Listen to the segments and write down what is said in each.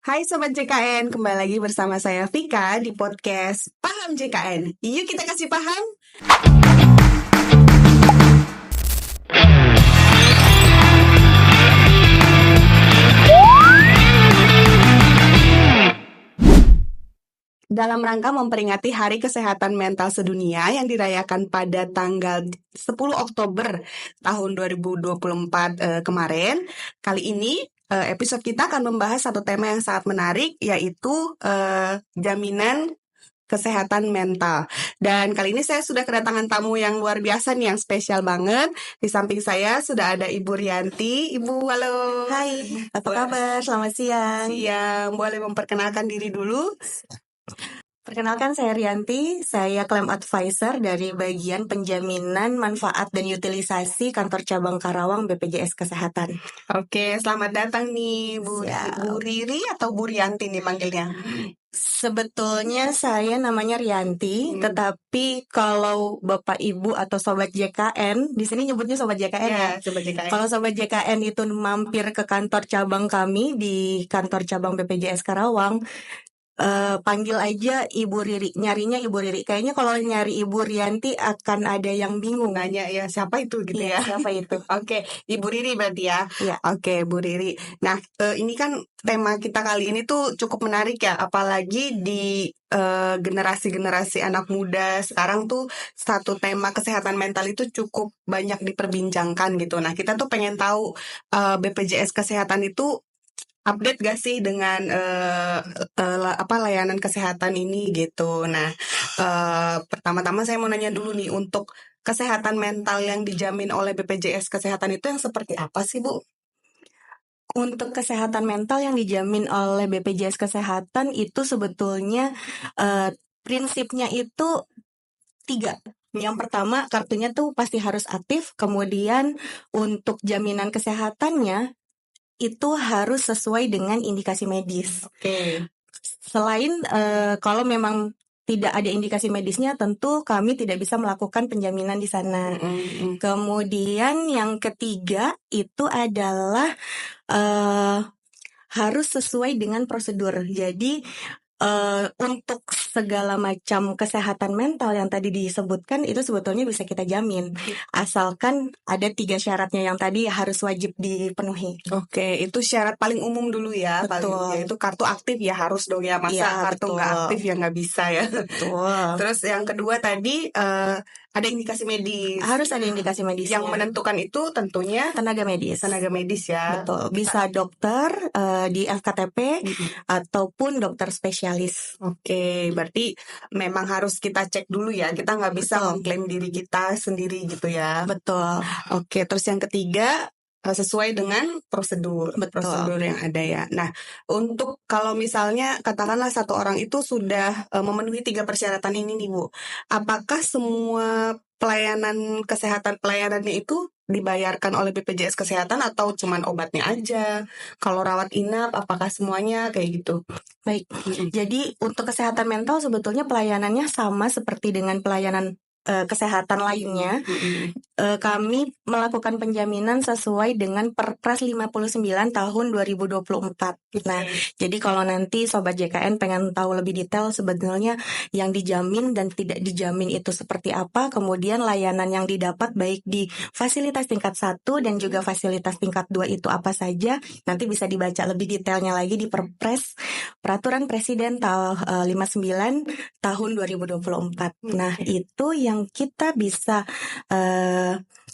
Hai Sobat JKN, kembali lagi bersama saya Vika di podcast Paham JKN. Yuk kita kasih paham. Dalam rangka memperingati Hari Kesehatan Mental Sedunia yang dirayakan pada tanggal 10 Oktober tahun 2024 kemarin, kali ini episode kita akan membahas satu tema yang sangat menarik, yaitu jaminan kesehatan mental. Dan kali ini saya sudah kedatangan tamu yang luar biasa nih, yang spesial banget. Di samping saya sudah ada Ibu Rianti. Ibu, halo. Hai, apa kabar? Selamat siang. Siang, boleh memperkenalkan diri dulu? Perkenalkan, saya Rianti, saya Claim Advisor dari bagian penjaminan manfaat dan utilisasi kantor cabang Karawang BPJS Kesehatan. Oke, selamat datang nih Bu Riri atau Bu Rianti nih manggilnya? Sebetulnya saya namanya Rianti, tetapi kalau Bapak Ibu atau Sobat JKN, di sini nyebutnya Sobat JKN ya. Sobat JKN. Kalau Sobat JKN itu mampir ke kantor cabang kami di kantor cabang BPJS Karawang, panggil aja Ibu Riri, nyarinya Ibu Riri. Kayaknya kalau nyari Ibu Rianti akan ada yang bingung. Nanya ya siapa itu gitu ya. Siapa itu? Oke, Ibu Riri berarti ya. Iya. Oke, Bu Riri. Nah, ini kan tema kita kali ini tuh cukup menarik ya, apalagi di generasi-generasi anak muda sekarang tuh satu tema kesehatan mental itu cukup banyak diperbincangkan gitu. Nah, kita tuh pengen tahu BPJS Kesehatan itu update gak sih dengan layanan kesehatan ini gitu. Nah, pertama-tama saya mau nanya dulu nih, untuk kesehatan mental yang dijamin oleh BPJS Kesehatan itu yang seperti apa sih, Bu? Untuk kesehatan mental yang dijamin oleh BPJS Kesehatan itu sebetulnya prinsipnya itu 3. Yang pertama, kartunya tuh pasti harus aktif. Kemudian untuk jaminan kesehatannya itu harus sesuai dengan indikasi medis. Oke. Selain kalau memang tidak ada indikasi medisnya, tentu kami tidak bisa melakukan penjaminan di sana. Kemudian yang ketiga itu adalah harus sesuai dengan prosedur. Jadi untuk segala macam kesehatan mental yang tadi disebutkan itu sebetulnya bisa kita jamin, asalkan ada 3 syaratnya yang tadi harus wajib dipenuhi. Oke, itu syarat paling umum dulu ya. Betul. Yaitu kartu aktif ya harus dong ya, masa Iya, kartu nggak betul. aktif ya nggak bisa ya. Betul. Terus yang kedua tadi ada indikasi medis. Harus ada indikasi medisnya. Yang menentukan itu tentunya tenaga medis. Tenaga medis ya. Betul. Bisa dokter di FKTP ataupun dokter spesialis. Oke, berarti memang harus kita cek dulu ya. Kita nggak bisa Betul. mengklaim diri kita sendiri gitu ya. Betul. Oke, terus yang ketiga sesuai dengan prosedur yang ada ya. Nah, untuk kalau misalnya katakanlah satu orang itu sudah memenuhi 3 persyaratan ini nih Bu, apakah semua pelayanan kesehatan pelayanannya itu dibayarkan oleh BPJS Kesehatan atau cuman obatnya aja? Kalau rawat inap, apakah semuanya kayak gitu? Baik. Jadi untuk kesehatan mental sebetulnya pelayanannya sama seperti dengan pelayanan kesehatan lainnya. Kami melakukan penjaminan sesuai dengan Perpres 59 tahun 2024. Nah, jadi kalau nanti Sobat JKN pengen tahu lebih detail sebenarnya yang dijamin dan tidak dijamin itu seperti apa, kemudian layanan yang didapat baik di fasilitas tingkat 1 dan juga fasilitas tingkat 2 itu apa saja, nanti bisa dibaca lebih detailnya lagi di Perpres Peraturan Presiden 59 tahun 2024. Nah, itu yang kita bisa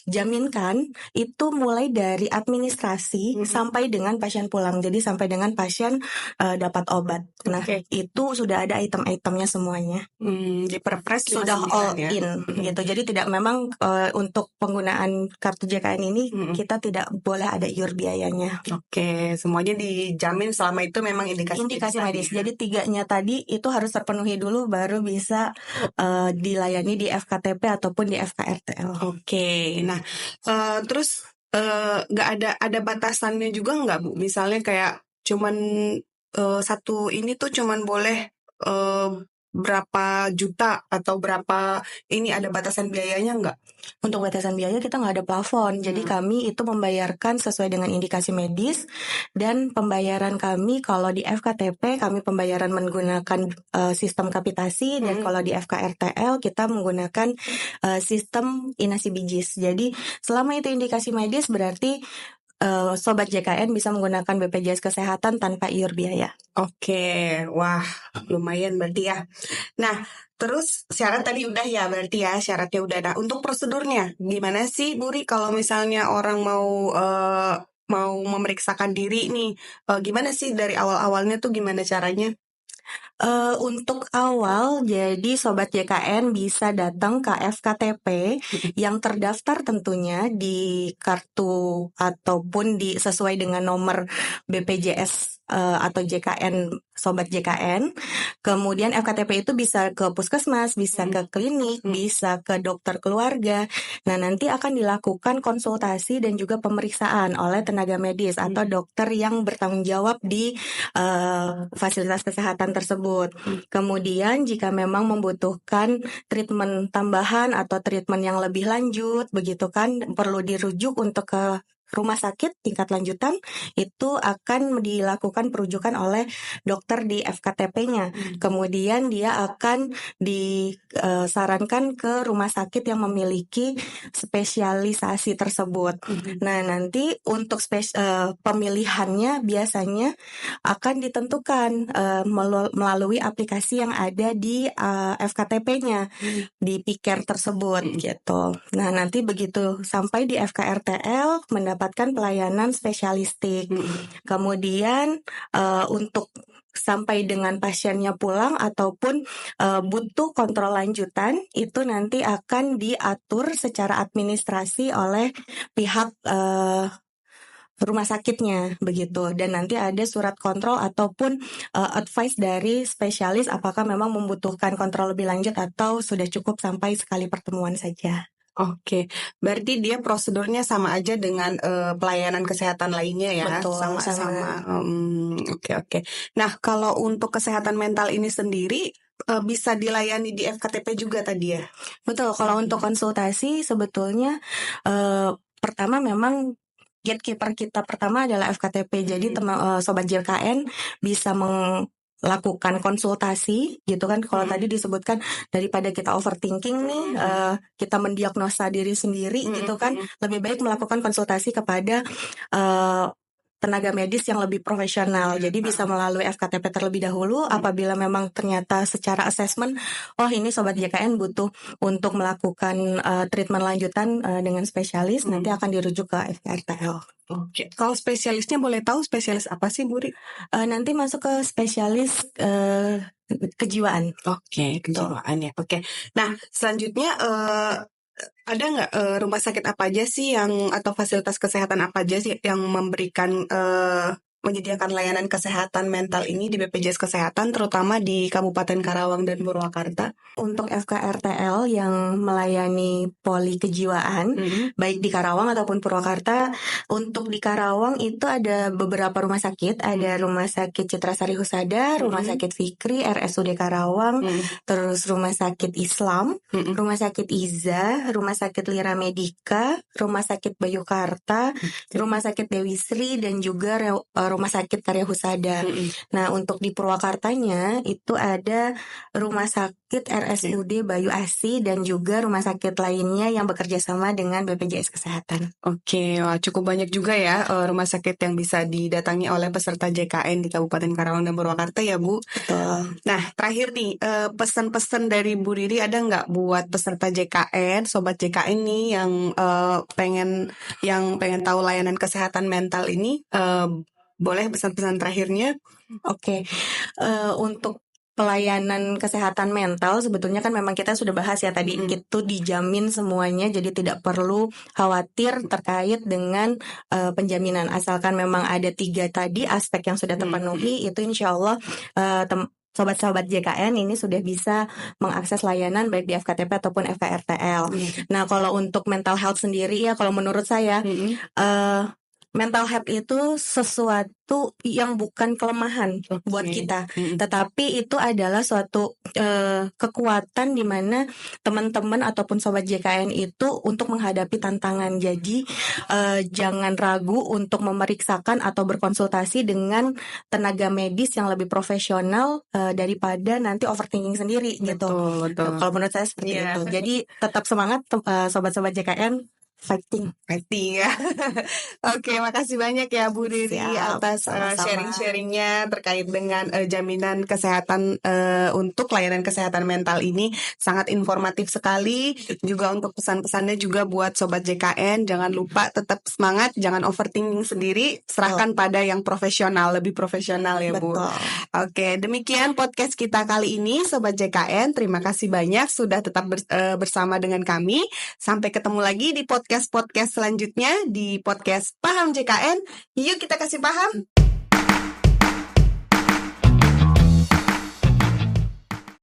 jaminkan itu mulai dari administrasi sampai dengan pasien pulang. Jadi sampai dengan pasien dapat obat. Nah, itu sudah ada item-itemnya semuanya. Di Perpres sudah all ya? in gitu. Jadi tidak memang untuk penggunaan kartu JKN ini kita tidak boleh ada iur biayanya. Oke, semuanya dijamin selama itu memang indikasi medis. Jadi 3-nya tadi itu harus terpenuhi dulu baru bisa dilayani di FKTP ataupun di FKRTL. Oke, nah terus nggak ada batasannya juga nggak Bu? Misalnya kayak cuman satu ini tuh cuman boleh berapa juta atau berapa ini ada batasan biayanya nggak? Untuk batasan biaya kita nggak ada plafon, jadi kami itu membayarkan sesuai dengan indikasi medis, dan pembayaran kami kalau di FKTP kami pembayaran menggunakan sistem kapitasi, dan kalau di FKRTL kita menggunakan sistem inasi bijis. Jadi selama itu indikasi medis berarti Sobat JKN bisa menggunakan BPJS Kesehatan tanpa iur biaya. Oke, wah lumayan berarti ya. Nah, terus syarat tadi udah ya berarti ya, syaratnya udah. Nah, untuk prosedurnya gimana sih Bu Ri kalau misalnya orang mau memeriksakan diri nih, gimana sih dari awal-awalnya tuh gimana caranya? Untuk awal, jadi Sobat JKN bisa datang ke FKTP yang terdaftar tentunya di kartu ataupun sesuai dengan nomor BPJS atau JKN Sobat JKN. Kemudian FKTP itu bisa ke puskesmas, bisa ke klinik, bisa ke dokter keluarga. Nah, nanti akan dilakukan konsultasi dan juga pemeriksaan oleh tenaga medis atau dokter yang bertanggung jawab di fasilitas kesehatan tersebut. Kemudian jika memang membutuhkan treatment tambahan atau treatment yang lebih lanjut, begitu kan, perlu dirujuk untuk ke rumah sakit tingkat lanjutan, itu akan dilakukan perujukan oleh dokter di FKTP-nya. Kemudian dia akan disarankan ke rumah sakit yang memiliki spesialisasi tersebut. Nah, nanti untuk pemilihannya biasanya akan ditentukan melalui aplikasi yang ada di FKTP-nya, di Piker tersebut gitu. Nah, nanti begitu sampai di FKRTL mendapatkan pelayanan spesialistik. Kemudian untuk sampai dengan pasiennya pulang ataupun butuh kontrol lanjutan, itu nanti akan diatur secara administrasi oleh pihak rumah sakitnya begitu, dan nanti ada surat kontrol ataupun advice dari spesialis apakah memang membutuhkan kontrol lebih lanjut atau sudah cukup sampai sekali pertemuan saja. Oke, berarti dia prosedurnya sama aja dengan pelayanan kesehatan lainnya ya. Betul, sama. Oke. Nah, kalau untuk kesehatan mental ini sendiri bisa dilayani di FKTP juga tadi ya? Betul, kalau untuk konsultasi sebetulnya pertama memang gatekeeper kita pertama adalah FKTP. Jadi Sobat JKN bisa melakukan konsultasi gitu kan. Kalau tadi disebutkan daripada kita overthinking nih, kita mendiagnosa diri sendiri gitu kan, lebih baik melakukan konsultasi kepada tenaga medis yang lebih profesional. Jadi bisa melalui FKTP terlebih dahulu. Apabila memang ternyata secara assessment, oh ini Sobat JKN butuh untuk melakukan treatment lanjutan dengan spesialis, nanti akan dirujuk ke FKRTL. Oke. Kalau spesialisnya boleh tahu spesialis apa sih Bu Ri? Nanti masuk ke spesialis kejiwaan. Oke, kejiwaan ya. Oke. Nah, selanjutnya ada nggak rumah sakit apa aja sih atau fasilitas kesehatan apa aja sih yang memberikan menyediakan layanan kesehatan mental ini di BPJS Kesehatan, terutama di Kabupaten Karawang dan Purwakarta? Untuk FKRTL yang melayani poli kejiwaan, baik di Karawang ataupun Purwakarta, untuk di Karawang itu ada beberapa rumah sakit. Ada Rumah Sakit Citrasari Husada, Rumah Sakit Fikri, RSUD Karawang, terus Rumah Sakit Islam, Rumah Sakit Iza, Rumah Sakit Lira Medika, Rumah Sakit Bayukarta, Rumah Sakit Dewi Sri, dan juga Rumah Sakit Karya Husada. Nah, untuk di Purwakartanya itu ada Rumah Sakit RSUD Bayu Asi dan juga rumah sakit lainnya yang bekerja sama dengan BPJS Kesehatan. Oke, wah, cukup banyak juga ya rumah sakit yang bisa didatangi oleh peserta JKN di Kabupaten Karawang dan Purwakarta ya Bu. Betul. Nah, terakhir nih pesan-pesan dari Bu Riri ada nggak buat peserta JKN, Sobat JKN nih yang pengen tahu layanan kesehatan mental ini? Boleh pesan-pesan terakhirnya? Oke, untuk pelayanan kesehatan mental sebetulnya kan memang kita sudah bahas ya tadi, itu dijamin semuanya, jadi tidak perlu khawatir terkait dengan penjaminan, asalkan memang ada 3 tadi aspek yang sudah terpenuhi, itu insya Allah Sobat-sobat JKN ini sudah bisa mengakses layanan baik di FKTP ataupun FKRTL. Nah, kalau untuk mental health sendiri ya, kalau menurut saya mental health itu sesuatu yang bukan kelemahan buat kita, tetapi itu adalah suatu kekuatan di mana teman-teman ataupun sobat JKN itu untuk menghadapi tantangan. Jadi jangan ragu untuk memeriksakan atau berkonsultasi dengan tenaga medis yang lebih profesional daripada nanti overthinking sendiri gitu. Betul. Kalau menurut saya seperti itu. Jadi tetap semangat sobat-sobat JKN. Fighting ya. Oke, makasih banyak ya Bu Riri Siap, atas sama-sama. sharing-sharingnya terkait dengan jaminan kesehatan untuk layanan kesehatan mental ini. Sangat informatif sekali. Juga untuk pesan-pesannya juga buat Sobat JKN, jangan lupa tetap semangat, jangan overthinking sendiri, serahkan pada yang profesional, lebih profesional ya Bu. Betul. Oke, demikian podcast kita kali ini Sobat JKN. Terima kasih banyak sudah tetap bersama dengan kami. Sampai ketemu lagi di podcast selanjutnya, di podcast Paham JKN. Yuk kita kasih paham.